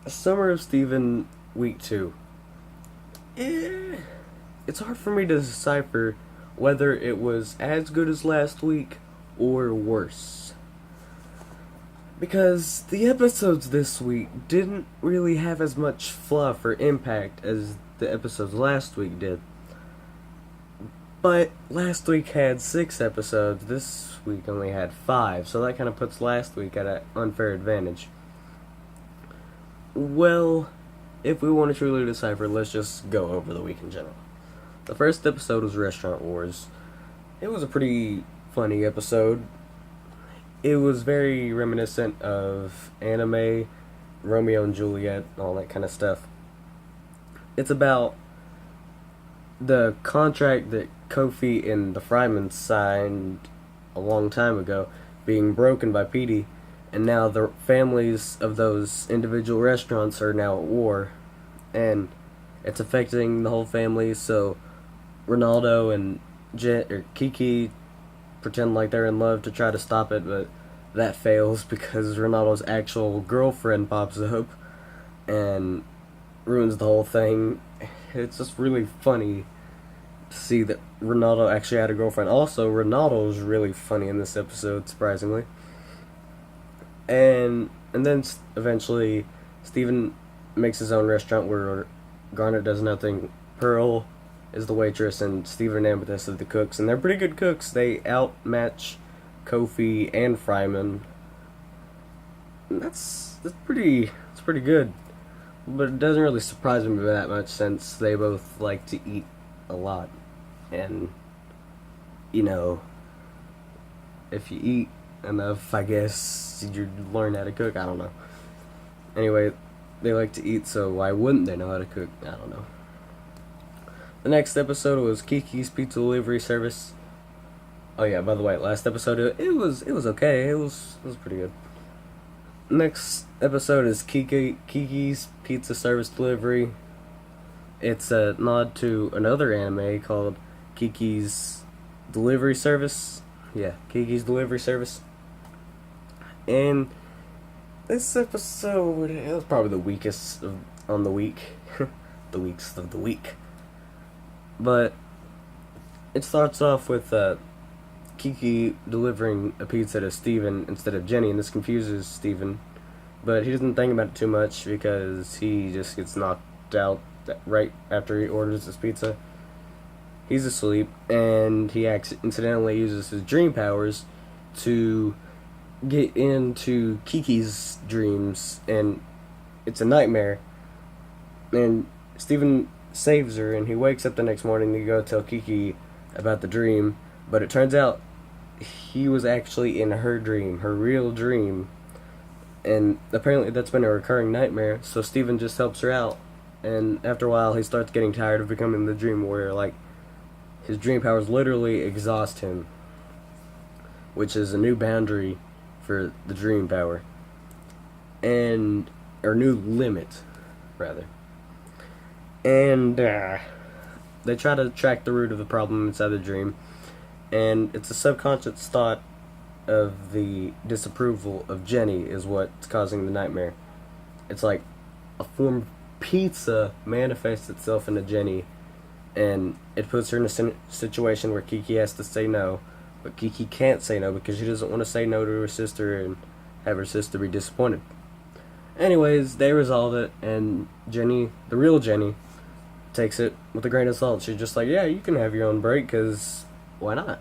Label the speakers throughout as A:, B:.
A: Summer of Steven, week 2. Eh, it's hard for me to decipher whether it was as good as last week or worse. Because the episodes this week didn't really have as much fluff or impact as the episodes last week did. But last week had 6 episodes, this week only had 5, so that kind of puts last week at an unfair advantage. Well, if we want to truly decipher, let's just go over the week in general. The first episode was Restaurant Wars. It was a pretty funny episode. It was very reminiscent of anime, Romeo and Juliet, all that kind of stuff. It's about the contract that Kofi and the Fryman signed a long time ago being broken by Petey, and now the families of those individual restaurants are now at war, and it's affecting the whole family. So Ronaldo and Kiki pretend like they're in love to try to stop it, but that fails because Ronaldo's actual girlfriend pops up and ruins the whole thing. It's just really funny to see that Ronaldo actually had a girlfriend. Also, Ronaldo is really funny in this episode, surprisingly. And then eventually, Steven makes his own restaurant where Garnet does nothing. Pearl is the waitress, and Steven and Amethyst are the cooks, and they're pretty good cooks. They outmatch Kofi and Fryman. That's pretty good, but it doesn't really surprise me that much since they both like to eat a lot, and you know, if you eat enough, I guess you learn how to cook. I don't know. Anyway, they like to eat, so why wouldn't they know how to cook? I don't know. The next episode was Kiki's Pizza Delivery Service. Oh yeah, by the way, last episode it was okay. It was pretty good. Next episode is Kiki's Pizza Service Delivery. It's a nod to another anime called Kiki's Delivery Service. Yeah, Kiki's Delivery Service. And this episode, it was probably the weakest on the week. The weakest of the week. But it starts off with Kiki delivering a pizza to Steven instead of Jenny, and this confuses Steven. But he doesn't think about it too much because he just gets knocked out right after he orders his pizza. He's asleep, and he incidentally uses his dream powers to get into Kiki's dreams, and it's a nightmare. And Steven saves her, and he wakes up the next morning to go tell Kiki about the dream, but it turns out he was actually in her dream, her real dream, and apparently that's been a recurring nightmare, so Steven just helps her out, and after a while he starts getting tired of becoming the dream warrior. Like, his dream powers literally exhaust him, which is a new boundary for the dream power, or new limit, rather. And they try to track the root of the problem inside the dream, and it's a subconscious thought of the disapproval of Jenny is what's causing the nightmare. It's like a form of pizza manifests itself into Jenny, and it puts her in a situation where Kiki has to say no, but Kiki can't say no because she doesn't want to say no to her sister and have her sister be disappointed. Anyways, they resolve it, and Jenny, the real Jenny, takes it with a grain of salt. She's just like, yeah, you can have your own break, because why not?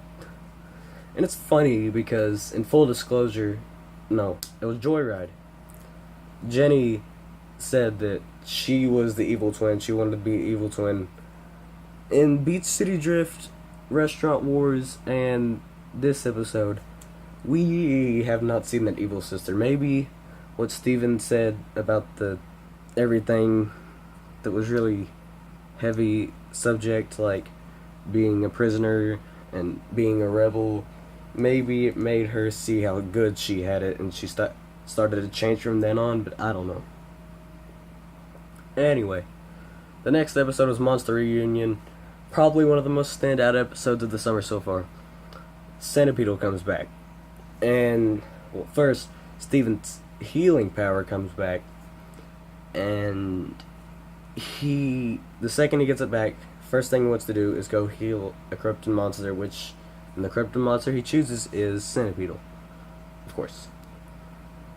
A: And it's funny because, in full disclosure, no, it was Joyride. Jenny said that she was the evil twin. She wanted to be an evil twin. In Beach City Drift, Restaurant Wars, and this episode, we have not seen that evil sister. Maybe what Steven said about the everything that was really heavy subject, like being a prisoner and being a rebel, maybe it made her see how good she had it, and she started to change from then on, but I don't know. Anyway, the next episode was Monster Reunion, probably one of the most standout episodes of the summer so far. Centipede comes back, and, well, first, Steven's healing power comes back, and the second he gets it back, first thing he wants to do is go heal a corrupted monster, and the corrupted monster he chooses is Centipedal, of course.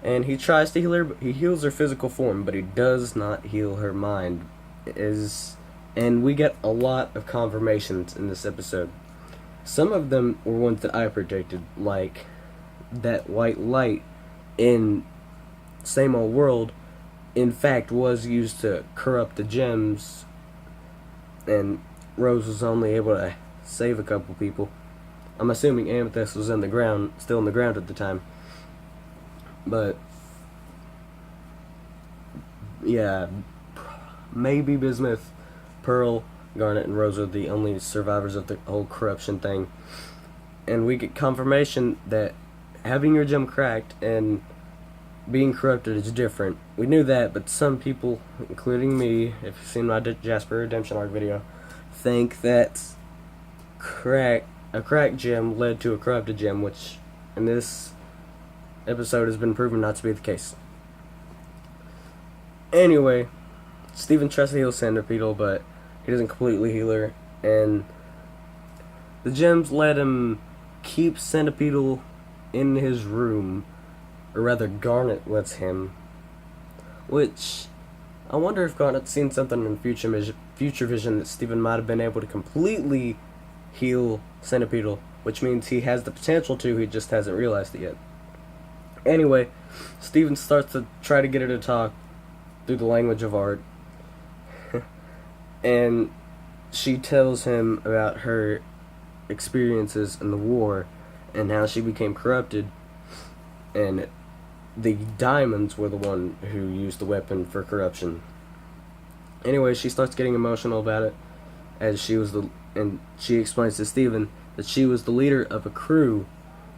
A: And he tries to heal her, he heals her physical form, but he does not heal her mind. And we get a lot of confirmations in this episode. Some of them were ones that I predicted, like that white light in Same Old World, in fact, was used to corrupt the gems, and Rose was only able to save a couple people. I'm assuming Amethyst was still in the ground at the time. But yeah, maybe Bismuth, Pearl, Garnet, and Rose are the only survivors of the whole corruption thing. And we get confirmation that having your gem cracked and being corrupted is different. We knew that, but some people, including me, if you've seen my Jasper Redemption arc video, think that a cracked gem led to a corrupted gem, which in this episode has been proven not to be the case. Anyway, Steven tries to heal Centipedal, but he doesn't completely heal her, and the gems let him keep Centipedal in his room, or rather Garnet lets him, which I wonder if Garnet's seen something in future vision that Steven might have been able to completely heal Centipedal, which means he has the potential to, he just hasn't realized it yet. Anyway, Steven starts to try to get her to talk through the language of art, and she tells him about her experiences in the war and how she became corrupted, and the diamonds were the one who used the weapon for corruption. Anyway, she starts getting emotional about it, and she explains to Steven that she was the leader of a crew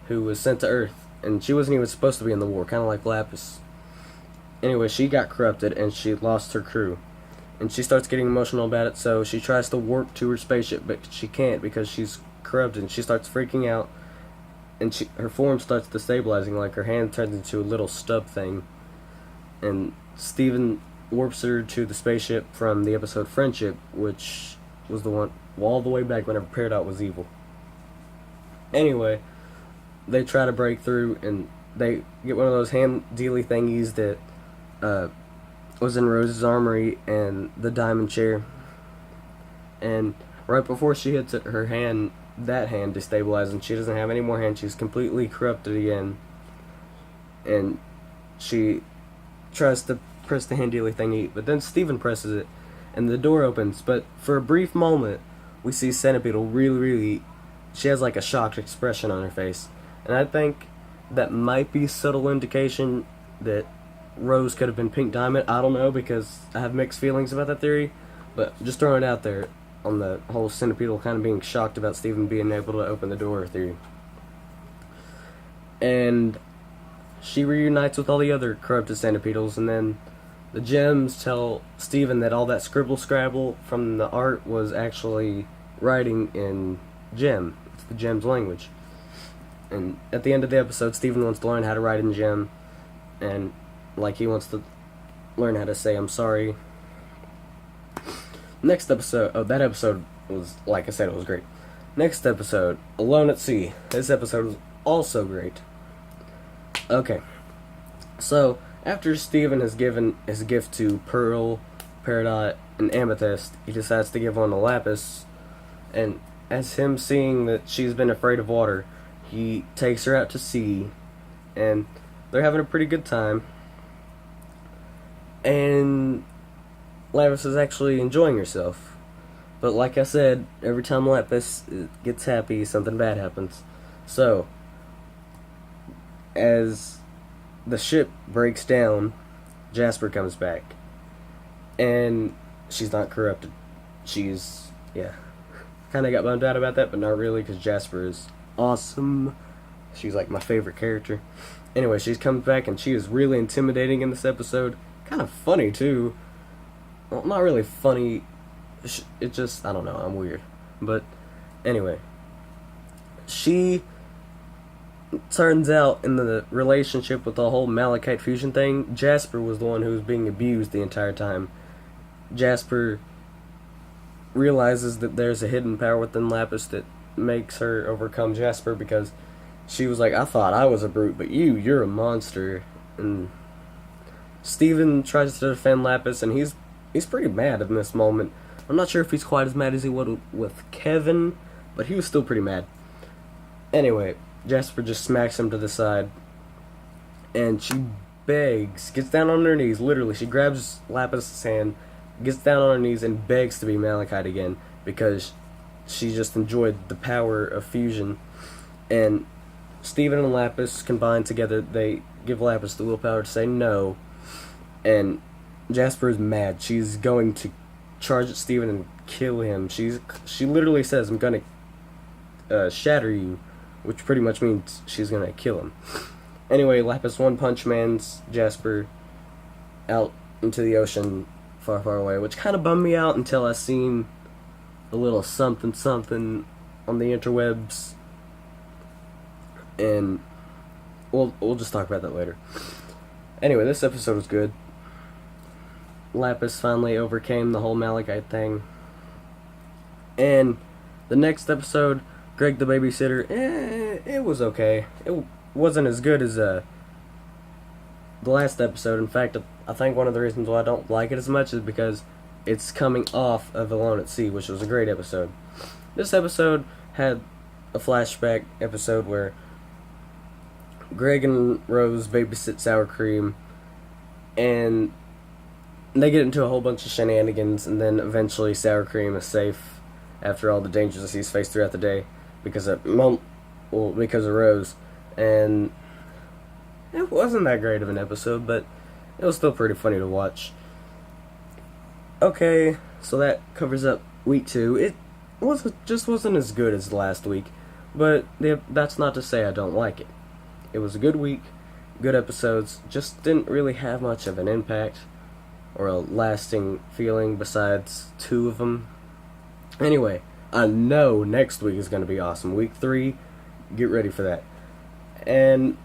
A: who was sent to Earth, and she wasn't even supposed to be in the war, kind of like Lapis. Anyway, she got corrupted and she lost her crew, and she starts getting emotional about it, so she tries to warp to her spaceship, but she can't because she's corrupted, and she starts freaking out, and her form starts destabilizing, like her hand turns into a little stub thing, and Steven warps her to the spaceship from the episode Friendship, which was the one all the way back whenever Peridot was evil. Anyway, they try to break through, and they get one of those hand-dealy thingies that was in Rose's armory and the diamond chair, and right before she hits it, that hand destabilizes, and she doesn't have any more hands. She's completely corrupted again, and she tries to press the hand-dealy thingy, but then Steven presses it, and the door opens, but for a brief moment, we see Centipedal she has like a shocked expression on her face, and I think that might be subtle indication that Rose could have been Pink Diamond. I don't know, because I have mixed feelings about that theory, but just throwing it out there on the whole Centipedal kind of being shocked about Steven being able to open the door theory. And she reunites with all the other corrupted Centipedals, and then the gems tell Steven that all that scribble-scrabble from the art was actually writing in gem. It's the gem's language. And at the end of the episode, Steven wants to learn how to write in gem, and he wants to learn how to say I'm sorry. Next episode, that episode was, like I said, it was great. Next episode, Alone at Sea. This episode was also great. Okay, so after Steven has given his gift to Pearl, Peridot, and Amethyst, he decides to give one to Lapis, and as him seeing that she's been afraid of water, he takes her out to sea, and they're having a pretty good time, and Lapis is actually enjoying herself. But like I said, every time Lapis gets happy, something bad happens. So, as the ship breaks down, Jasper comes back, and she's not corrupted. She's, kind of got bummed out about that, but not really, because Jasper is awesome. She's like my favorite character. Anyway, she comes back, and she is really intimidating in this episode. Kind of funny, too. Well, not really funny. It just, I don't know, I'm weird. But, anyway. She turns out in the relationship with the whole Malachite fusion thing, Jasper was the one who was being abused the entire time. Jasper realizes that there's a hidden power within Lapis that makes her overcome Jasper, because she was like, I thought I was a brute, but you're a monster. And Steven tries to defend Lapis, and he's pretty mad in this moment. I'm not sure if he's quite as mad as he would with Kevin, but he was still pretty mad. Anyway, Jasper just smacks him to the side, and she begs, gets down on her knees, literally, she grabs Lapis' hand, gets down on her knees, and begs to be Malachite again, because she just enjoyed the power of fusion. And Steven and Lapis combine together, they give Lapis the willpower to say no, and Jasper is mad. She's going to charge at Steven and kill him. She literally says, I'm gonna shatter you, which pretty much means she's gonna kill him. Anyway, Lapis one punch mans Jasper out into the ocean far, far away, which kind of bummed me out until I seen a little something something on the interwebs, and we'll just talk about that later. Anyway, this episode was good. Lapis finally overcame the whole Malachite thing. And the next episode, Greg the Babysitter, it was okay. It wasn't as good as the last episode. In fact, I think one of the reasons why I don't like it as much is because it's coming off of Alone at Sea, which was a great episode. This episode had a flashback episode where Greg and Rose babysit Sour Cream, and they get into a whole bunch of shenanigans, and then eventually Sour Cream is safe after all the dangers he's faced throughout the day because of Rose. And it wasn't that great of an episode, but it was still pretty funny to watch. Okay, so that covers up week 2. It wasn't as good as last week, but that's not to say I don't like it. It was a good week, good episodes, just didn't really have much of an impact or a lasting feeling besides 2 of them. Anyway, I know next week is going to be awesome. Week 3, get ready for that. And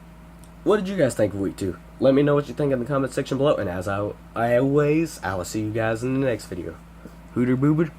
A: what did you guys think of week 2? Let me know what you think in the comment section below, and as I will see you guys in the next video. Hooter boober.